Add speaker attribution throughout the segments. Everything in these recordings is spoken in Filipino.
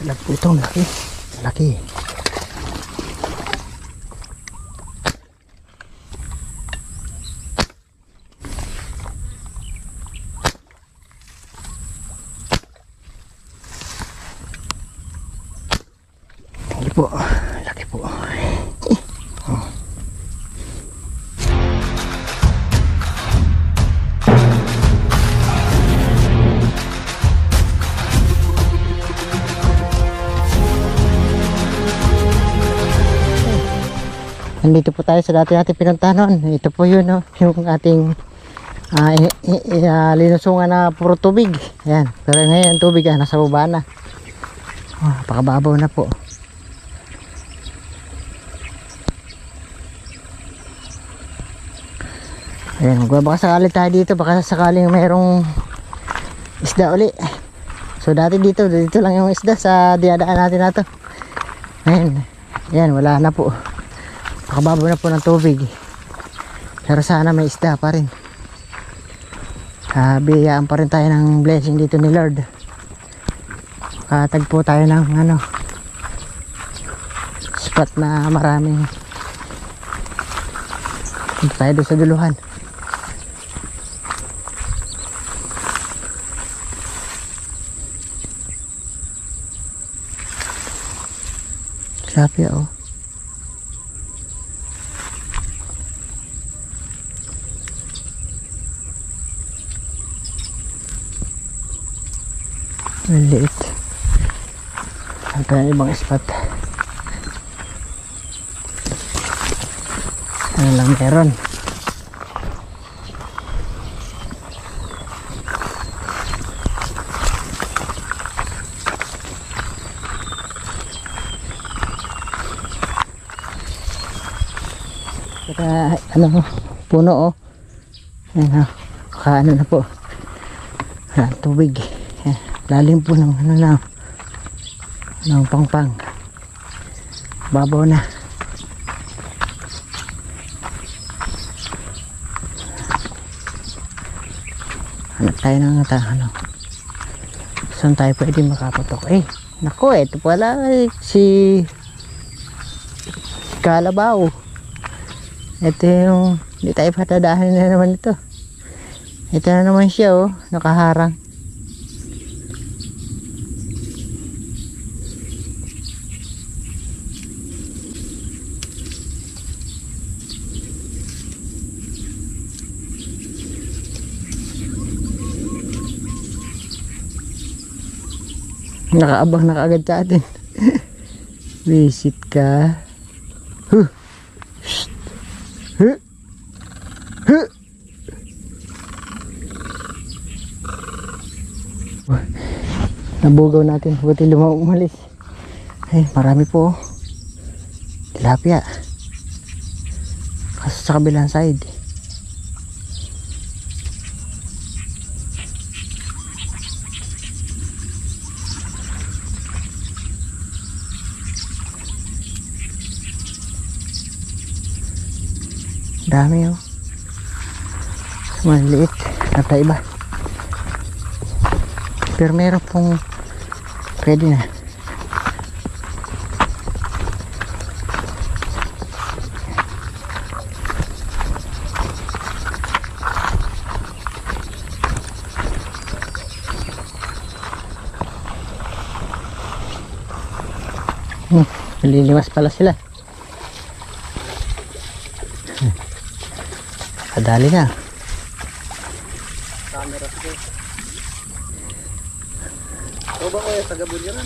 Speaker 1: Talag po ito, laki. Laki. Laki po. Laki po. Oh. Nandito po tayo sa dati natin pinuntahan noon. Ito po yun, no? Yung ating linusungan na puro tubig. Ayan. Pero ngayon ang tubig nasa baba na. Oh, pakababaw na po. Ayan, magbabaka sakali tayo dito. Baka sakaling mayroong isda uli. So dati dito lang yung isda sa diadaan natin na to. Ayan. Ayan, wala na po. Pakababaw na po ng tubig. Pero sana may isda pa rin. Biyayaan pa rin tayo ng blessing dito ni Lord. Katagpo tayo ng spot na maraming. Dito tayo doon sa duluhan. Grabe oh. Maliit. Ang kaya ibang spot. Ano lang meron. Kaya puno oh. Ayan kaano na po. Tubig. Lalim po ng ng pangpang. Babaw na. Hanap tayo ng saan tayo pwede makapatok. Nako, ito pala si Kalabaw. Ito yung hindi tayo patadahan na naman ito. Ito na naman siya oh, nakaharang. Nakaabang na kaagad sa atin. Visit ka. Nabugaw natin. Buti umalis. Marami po. Tilapia. Kaso sa kabilang side. Dami oh. Maliit at iba. Pero meron pong pwede na. Nalilimas pala sila. Kadali na. Camera ko. Ito ba kuya sa gabon yun?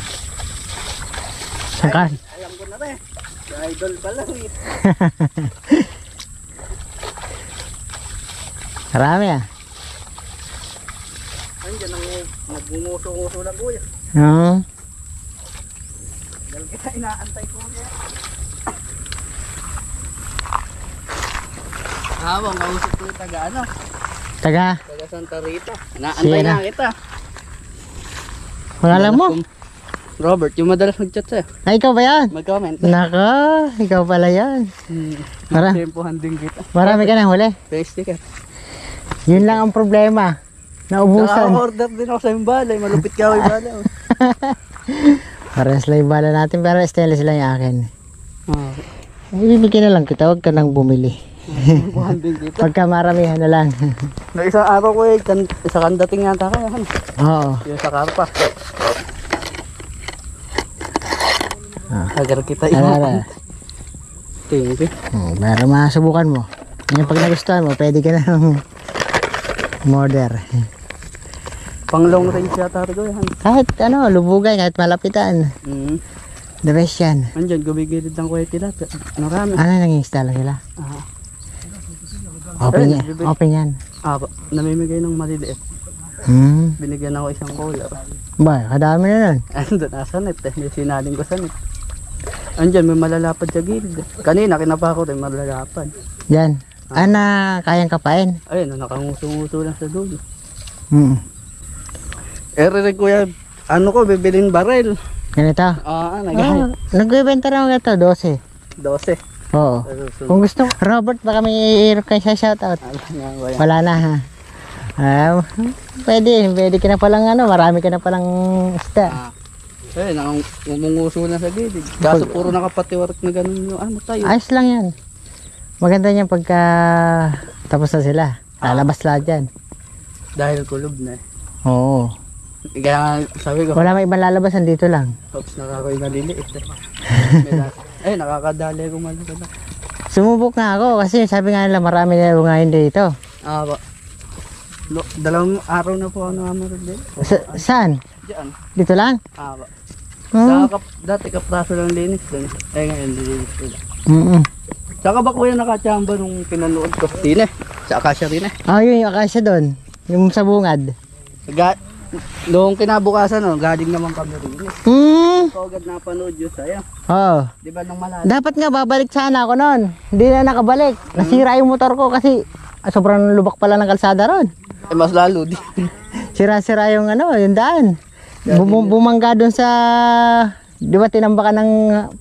Speaker 1: Saan? Alam ko na ba eh. Idol pala eh. Marami ah. Andiyan ang nagbumuso-nguso lang kuya. Oo. Dahil kita inaantay ko kuya. Habang kausap ko yung taga ano? Taga Santa Rita. Naantay na kita. Pangalan mo? Robert, yung madalas mag-chat sa'yo. Ay, ikaw ba yan? Mag-comment. Naka, ikaw pala yan. Tempohan din kita. Marami ka na huli? Sticker. Yun lang ang problema. Naubusan. Naka-order din ako sa yung balay. Malupit ka ako yung balay. Parehas lang yung bala natin, pero stainless lang yung akin.
Speaker 2: Ah.
Speaker 1: Bibigyan na lang kita, huwag ka nang bumili.
Speaker 2: Buwan din dito.
Speaker 1: Pagka maramihan na lang.
Speaker 2: Na isang araw ko eh, isa kang dating yata kaya.
Speaker 1: Oo.
Speaker 2: Yung sa karpa. Agar kita
Speaker 1: Alala.
Speaker 2: Thank you.
Speaker 1: Para masubukan mo. Yung pag nagustuhan mo, pwede ka nang order.
Speaker 2: Pang long range yata rin ko yan.
Speaker 1: Kahit ano, lubugan, kahit malapitan. The best yan.
Speaker 2: Andyan, gumigilid ng kuya tila. Marami.
Speaker 1: Ano naging style nila?
Speaker 2: Ah.
Speaker 1: Open
Speaker 2: Ayun,
Speaker 1: yan.
Speaker 2: bibig-
Speaker 1: Open yan.
Speaker 2: Namimigay ng maliliit. Binigyan ako isang cola.
Speaker 1: Ba, kadami na nun.
Speaker 2: Andun, nasa net eh. May sinaling ko sa net. Andyan, may malalapad sa gilid. Kanina, kinapa ko rin malalapad.
Speaker 1: Yan. Ana, kayang kapain.
Speaker 2: Ayun, nakanguso-nguso lang sa dulo.
Speaker 1: Mm.
Speaker 2: Kuya, ano ko, bibilin barel.
Speaker 1: Ganito. Nagbibenta naman ito, 12.
Speaker 2: 12.
Speaker 1: Oo. Kung gusto, Robert, baka may kayo sa shoutout. Wala na ha. Pwede ka na palang marami ka na palang isda.
Speaker 2: Ayun, umunguso na sa gilid. Kaso puro nakapatiwarak na ganun yung tayo.
Speaker 1: Ayos lang yan. Maganda niyan pagka tapos na sila. Lalabas lahat yan.
Speaker 2: Dahil kulob na eh.
Speaker 1: Oo.
Speaker 2: Kaya sabi ko,
Speaker 1: Wala may ibang lalabasan dito lang.
Speaker 2: oops, nakakoy maliliit eh. Ay, nakakadali ko maliliit.
Speaker 1: Sumubok nga ako kasi sabi nga nila marami na ngayon dito.
Speaker 2: Ba? Dalawang araw na po ako nakamarag din.
Speaker 1: Saan?
Speaker 2: Diyan.
Speaker 1: Dito lang?
Speaker 2: Ba?
Speaker 1: Hmm.
Speaker 2: Dati kapraso lang linis doon. Ngayon linis ko lang. Saka ba kuya nakachamba nung pinanood ko? Tine. Sa Akasya rin eh.
Speaker 1: Yun yung akasya doon. Yung sa bungad.
Speaker 2: Noong kinabukasan galing naman kami rin. Ito agad napanood yun sa'yo.
Speaker 1: Oo.
Speaker 2: Di ba nung malalim?
Speaker 1: Dapat nga babalik sana ako noon. Hindi na nakabalik. Nasira yung motor ko kasi sobrang lubak pala ng kalsada ron.
Speaker 2: Mas lalo di.
Speaker 1: Sira-sira yung yung daan. Bumangga doon sa, di ba tinambakan ng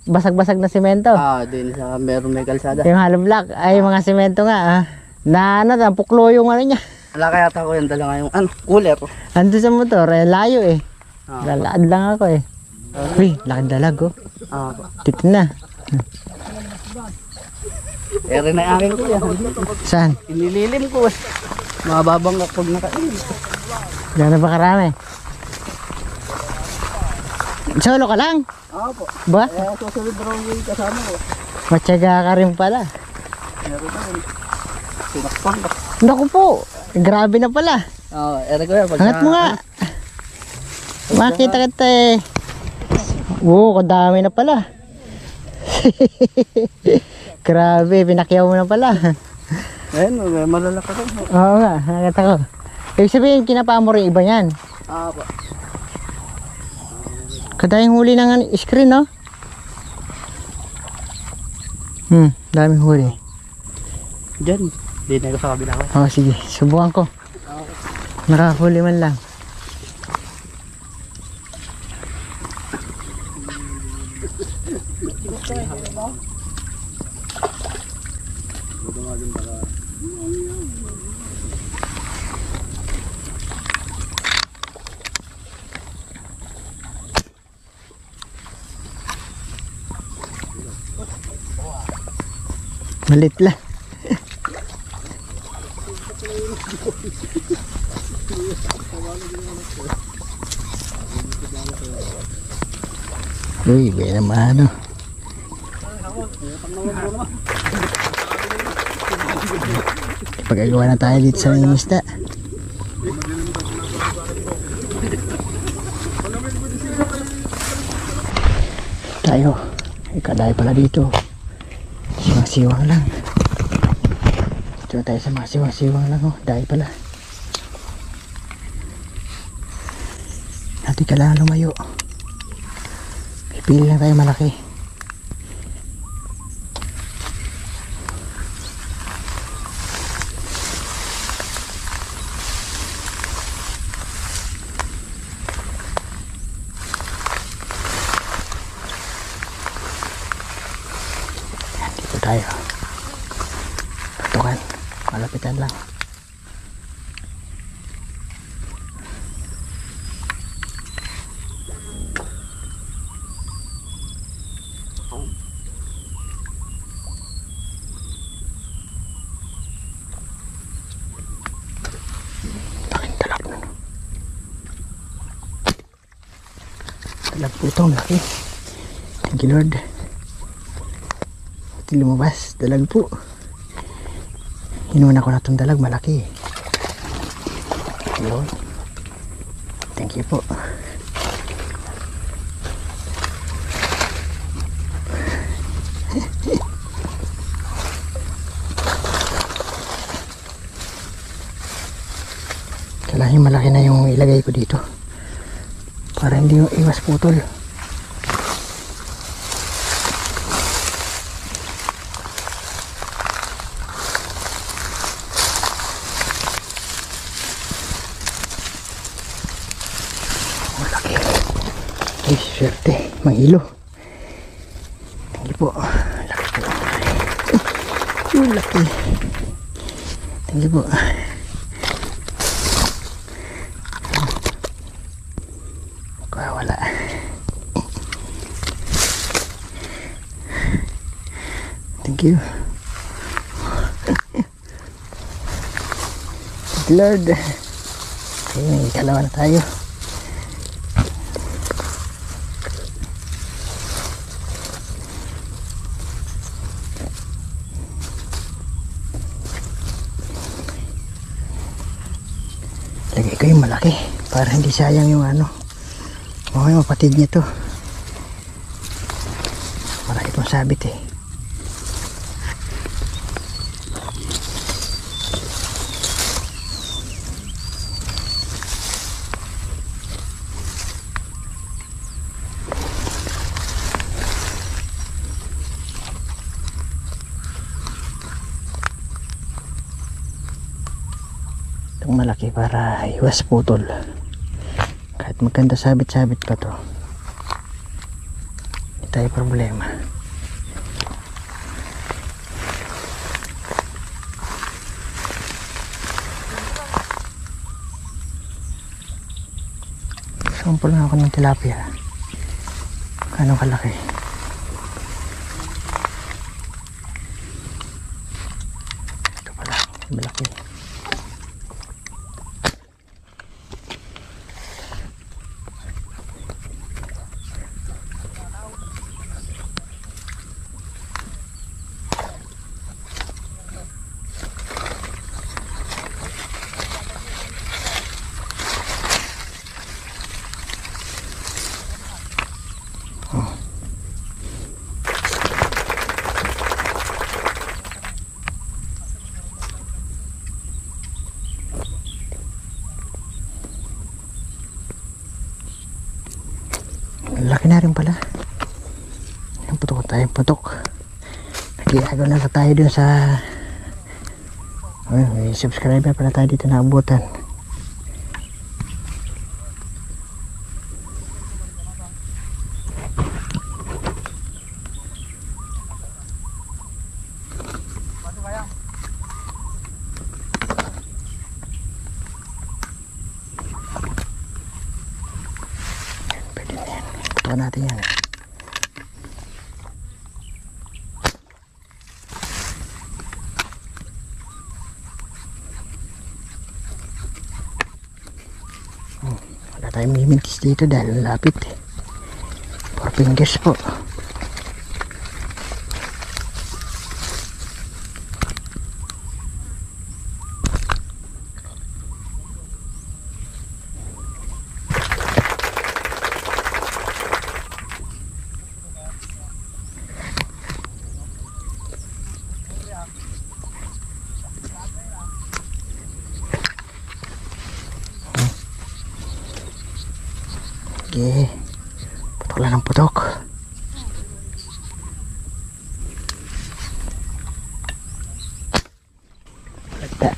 Speaker 1: basag-basag na semento?
Speaker 2: Din sa meron may kalsada.
Speaker 1: Yung hollow block ay mga semento nga. Napuklo yung niya.
Speaker 2: Wala kaya ko yung dala nga yung cooler.
Speaker 1: Ando sa motor, layo eh. Lalaad lang ako eh. Uy, lakad dalag oh. Tik na.
Speaker 2: Rin na akin ko yan.
Speaker 1: Saan?
Speaker 2: Inililim ko eh. Mababang kapag nakain.
Speaker 1: Gano'n ba karami? Solo ka lang?
Speaker 2: Po.
Speaker 1: Ba?
Speaker 2: Susunod raw yung kasama ko.
Speaker 1: Matyaga ka rin pala.
Speaker 2: Meron na rin. Sinakpan ka.
Speaker 1: Naku po, grabe na pala.
Speaker 2: Ko yan.
Speaker 1: Angat mo nga. Makita kita eh. Oo, kadami na pala. Grabe, pinakyaw mo na pala.
Speaker 2: Ayun, malalaka rin.
Speaker 1: Oo nga, nakita ko. Ibig sabihin, kinapa mo rin iba yan.
Speaker 2: Po.
Speaker 1: Kadayang huli ng screen, no? Daming huli.
Speaker 2: Diyan. Di na ko sa kabila ko.
Speaker 1: Sige, subukan ko. Nakahuli man lang. Malit lang. Uy, may naman Pagkagawa na tayo dito sa isda. Tayo. Ikadaya pala dito. Siwang-siwang lang. Dito tayo sa mga siwang-siwang lang. Dahil pala. Natin kailangan lumayo. Pipili lang tayo malaki. Dito tayo. Tutukan. Malapitan lang. Dalag po ito, laki. Thank you Lord. Ito lumabas, dalag po. Inuman ako na itong dalag, malaki. Lord, thank you po. Kailangan malaki na yung ilagay ko dito para hindi yung iwas putol. Malaki. Ay, swerte. Mahilo. Thank you po. Laki po. Laki. Thank you po. Wala. Thank you. Lord. Okay, may dalawa na tayo. Lagay ko yung malaki para hindi sayang yung ano. Okay, mapatid niya to. Marami pong sabit eh. Itong malaki para iwas putol. Kahit maganda sabit-sabit pa to, hindi tayo problema. Sample na ako ng tilapia. Kano kalaki? Ito pala, malaki. Laki na rin pala. Yung putok tayo, putok. Nag-iagaw na tayo dun sa may subscriber pala tayo dito na abutan. Natin yan. Wala tayong mimintis dito dahil lapit. 4 fingers po. Okay, putok lang ng putok. Lagda.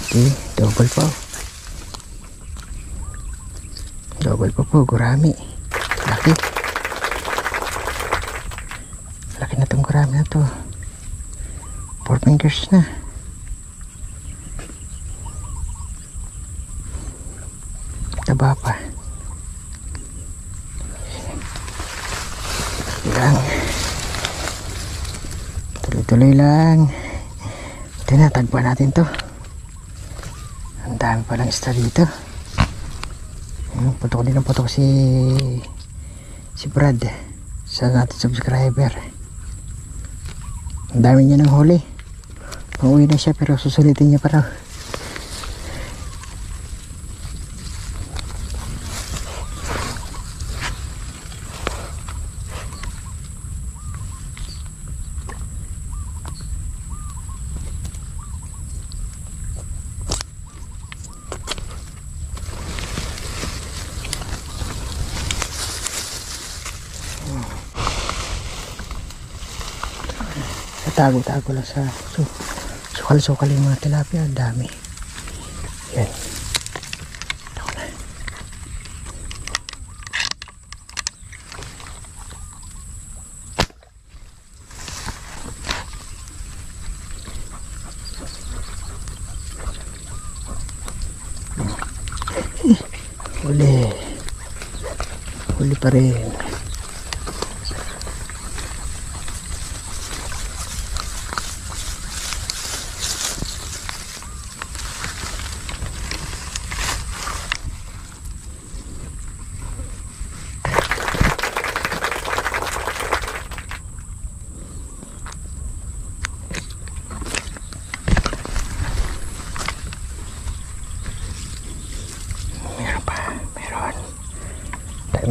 Speaker 1: Okay, double po. Double po, gurami. Laki. Laki na itong gurami na to. 4 fingers na. Taba pa. Lang. Tuloy-tuloy lang. Ito na, tagpuan natin to. Ang dami palang isda dito. Putok din ang putok si Brad sa ating subscriber. Ang dami niya ng huli. Pauwi na siya pero susulitin niya pa raw. Tago-tago lang sa sukal-sukal yung mga tilapia. Ang dami. Yan. Ito na. Huli. Huli pa rin.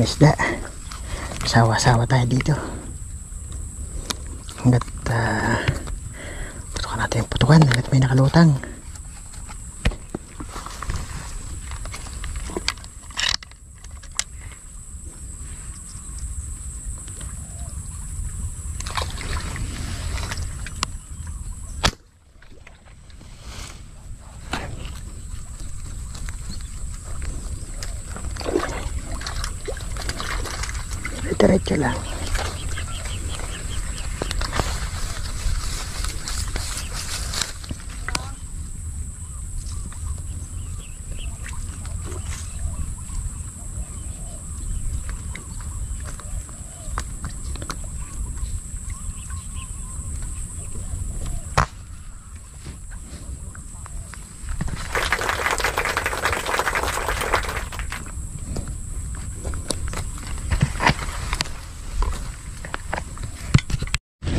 Speaker 1: Isda. Sawa-sawa tayo dito. Hanggat putukan natin yung putukan hanggat may nakalutang. Diretso lang.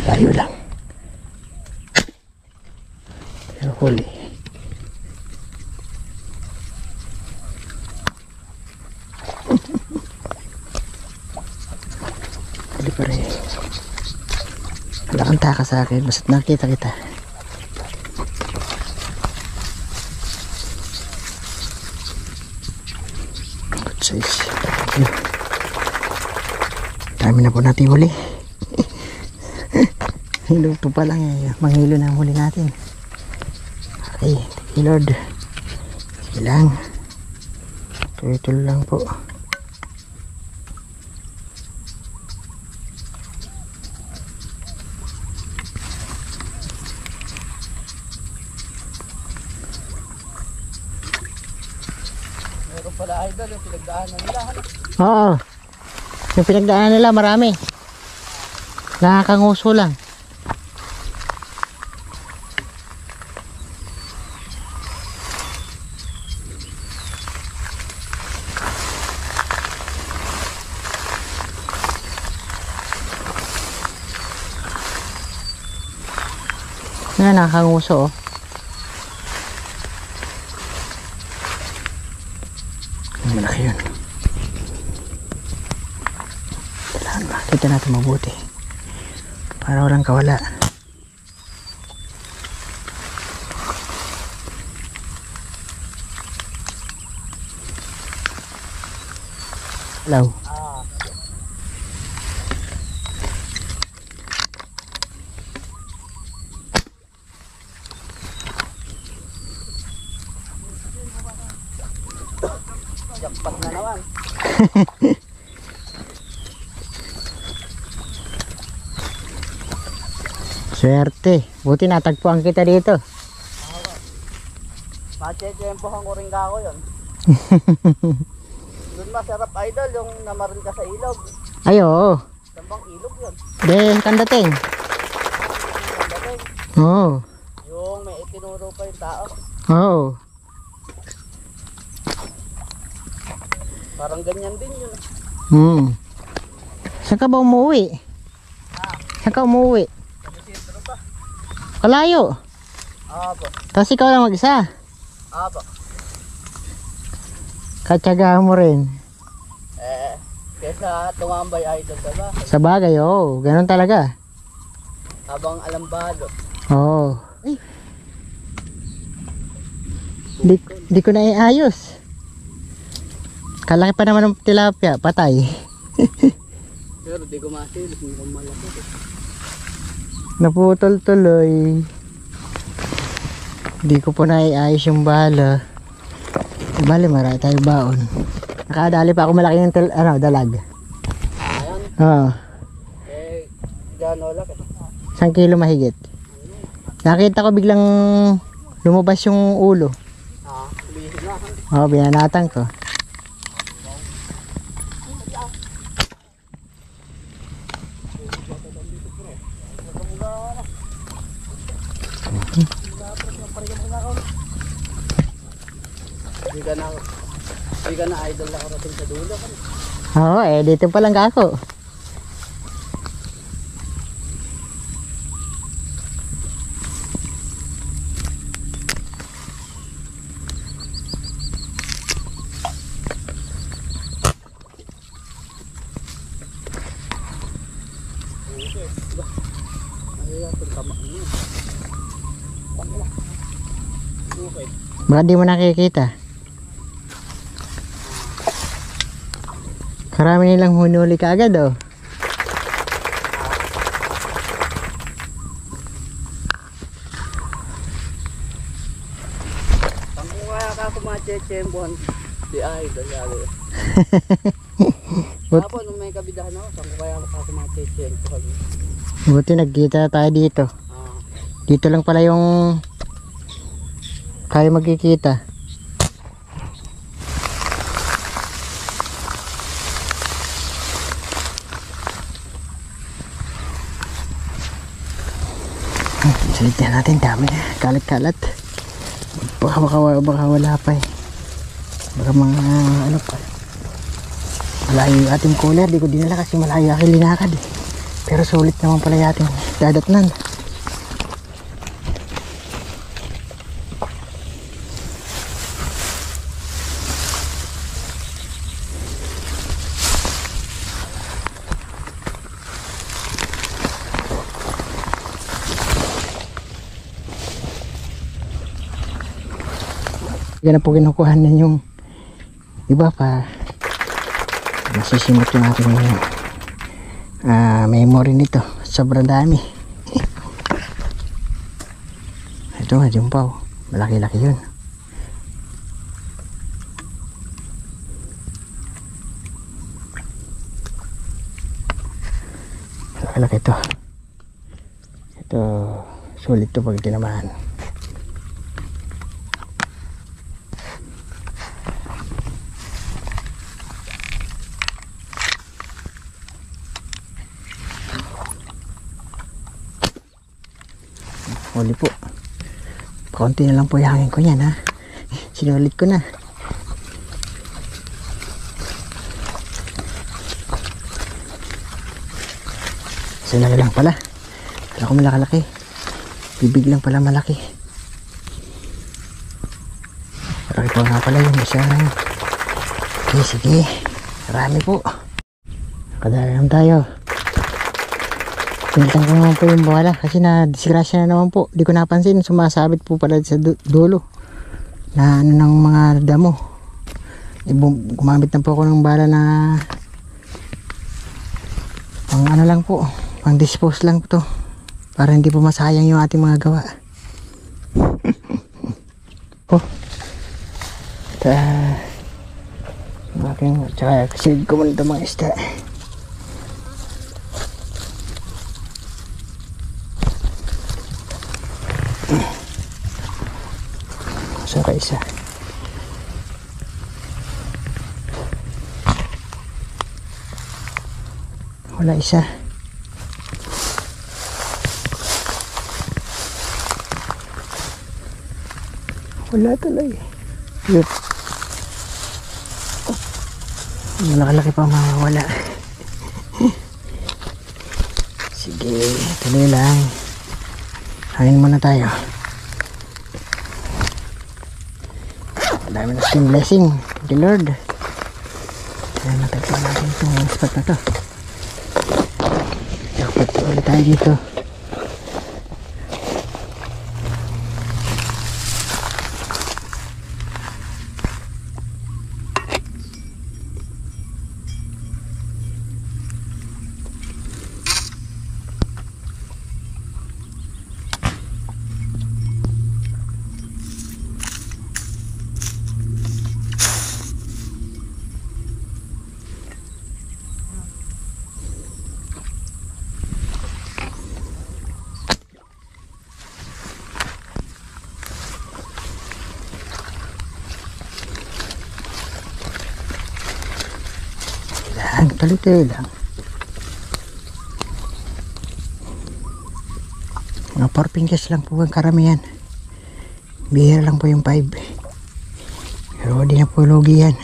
Speaker 1: Tayo lang. Pero huli. Huli pa rin. Wala kang taka sa akin. Basta't nakita kita. Good size. Dami na po natin huli. Hiluto pa lang eh. Manghilo na ang huli natin. Okay, thank you Lord. Sige lang. Tuloy-tuloy lang po.
Speaker 2: Meron pala idol yung pinagdaanan nila.
Speaker 1: Oo. Yung pinagdaanan nila marami. Nakakanguso lang. Yan, nakakanguso oh. Malaki yun. Kailangan makita natin mabuti para walang kawala. Hello.
Speaker 2: Jackpot na naman.
Speaker 1: Swerte. Buti natagpuan kita dito.
Speaker 2: Machechempohan ko rin kako yun. Doon masarap idol yung namarin ka sa ilog.
Speaker 1: Ay oo.
Speaker 2: Sa Tambang ilog yun.
Speaker 1: De, kandating. Oo.
Speaker 2: Yung may itinuro pa yung tao.
Speaker 1: Oo.
Speaker 2: Parang ganyan din yun.
Speaker 1: Saan ka ba umuwi? Saan ka umuwi?
Speaker 2: Sentro pa.
Speaker 1: Kalayo.
Speaker 2: Apo.
Speaker 1: Tapos ikaw lang mag-isa.
Speaker 2: Apo.
Speaker 1: Katsagahan mo rin.
Speaker 2: Kesa tumambay idol ka ba?
Speaker 1: Sa bagay, oo. Ganun talaga.
Speaker 2: Habang alambado.
Speaker 1: Oo. Ay. Di ko na iayos. Kalaki pa naman ng tilapia. Patay.
Speaker 2: Pero di ko masilis. Hindi ko malaki.
Speaker 1: Naputol tuloy. Di ko po na iayos yung bala. Bali, marami tayo baon. Nakadali pa ako malaki yung dalag.
Speaker 2: Ayan.
Speaker 1: Oo.
Speaker 2: Gano'n laki.
Speaker 1: 1 kilo mahigit. Nakita ko biglang lumabas yung ulo.
Speaker 2: Bihig na.
Speaker 1: Oo, binanatan ko.
Speaker 2: Hindi ka na idol na karating sa dulo.
Speaker 1: Oo, dito pa lang ako. Baka di mo nakikita. Karami nilang hunuli ka agad, oh.
Speaker 2: Pang kaya ka kumachechembon si idol yari. Apo nung may kabidahan ako, pang kaya ka kumachechembon.
Speaker 1: Buti nagkita tayo dito. Dito lang pala yung kaya magkikita. Salitin natin, dami na. Kalat-kalat. Baka wala pa eh. Baka mga ano pa. Malayo yung ating cooler. Di ko dinala kasi malayo aking linakad eh. Pero sulit naman pala yung ating dadatnan. Yan na po kinukuhan na yung iba pa. Masisimot yung ating memory nito. Sobrang dami. Ito nga, jumpaw. Malaki-laki yun. Malaki-laki ito. Ito, sulit to pag tinamaan. Huli po. Pakunti na lang po yung hangin ko yan, ha. Sinulit ko na. Sinali lang pala. Kala ko malaki-laki. Bibig lang pala malaki. Marami po nga pala yung isa. Okay, sige. Marami po. Kadala naman tayo. Pinitang ko naman po yung bala kasi na-disgrasya na naman po. Di ko napansin, sumasabit po pala sa dulo na ano ng mga damo. Gumamit na po ako ng bala na pang ano lang po, pang dispose lang po to para hindi po masayang yung ating mga gawa. Oh, tsaka kasilid ko muna ito mga isda. Saka isa. Wala isa. Wala talaga. Yun. Malaki-laki pa mawawala. Sige, tuloy lang. Hangin muna tayo. Ang dami na siyang blessing. Thank you, Lord. Kaya matagpuan natin itong spot na to. Dapat ulit tayo dito. Tuloy-tuloy lang. Mga 4 fingers lang po ang karamihan. Bihira lang po yung 5. Pero di na po lugi yan.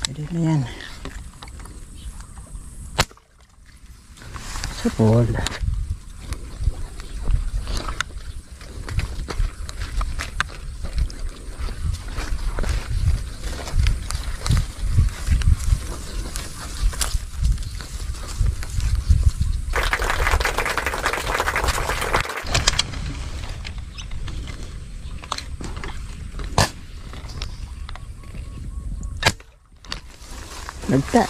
Speaker 1: Pwede na yan. Sapol. Nagta.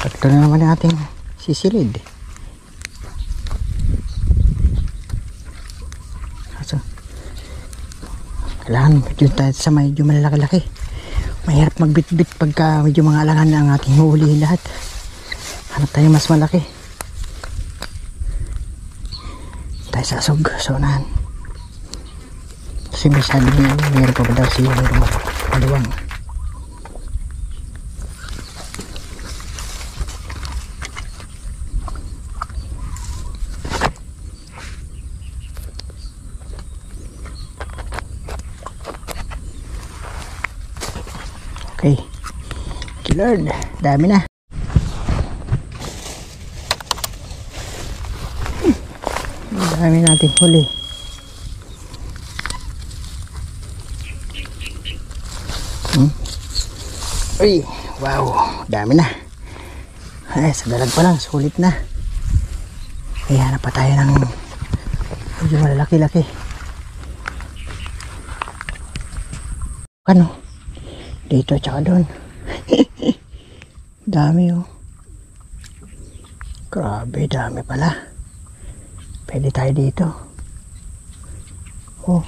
Speaker 1: Ito na naman ating sisilid. So, kailangan medyo tayo sa medyo malalaki-laki. Mahirap magbit-bit pagka medyo mga alangan na ang ating huulihin lahat. Hanap tayo mas malaki. Tayo sa asog, sa unahan. Kasi may sabi niya, mayroon pa ba daw siya maluwang. Okay. Lord, dami na. Dami natin huli. Uy, wow, dami na. Ay, sa dalag pa lang, sulit na. Kaya hanap pa tayo ng medyo malalaki-laki. Ano? Dito tsaka doon. Dami oh. Grabe, dami pala. Pwede tayo dito. Oh.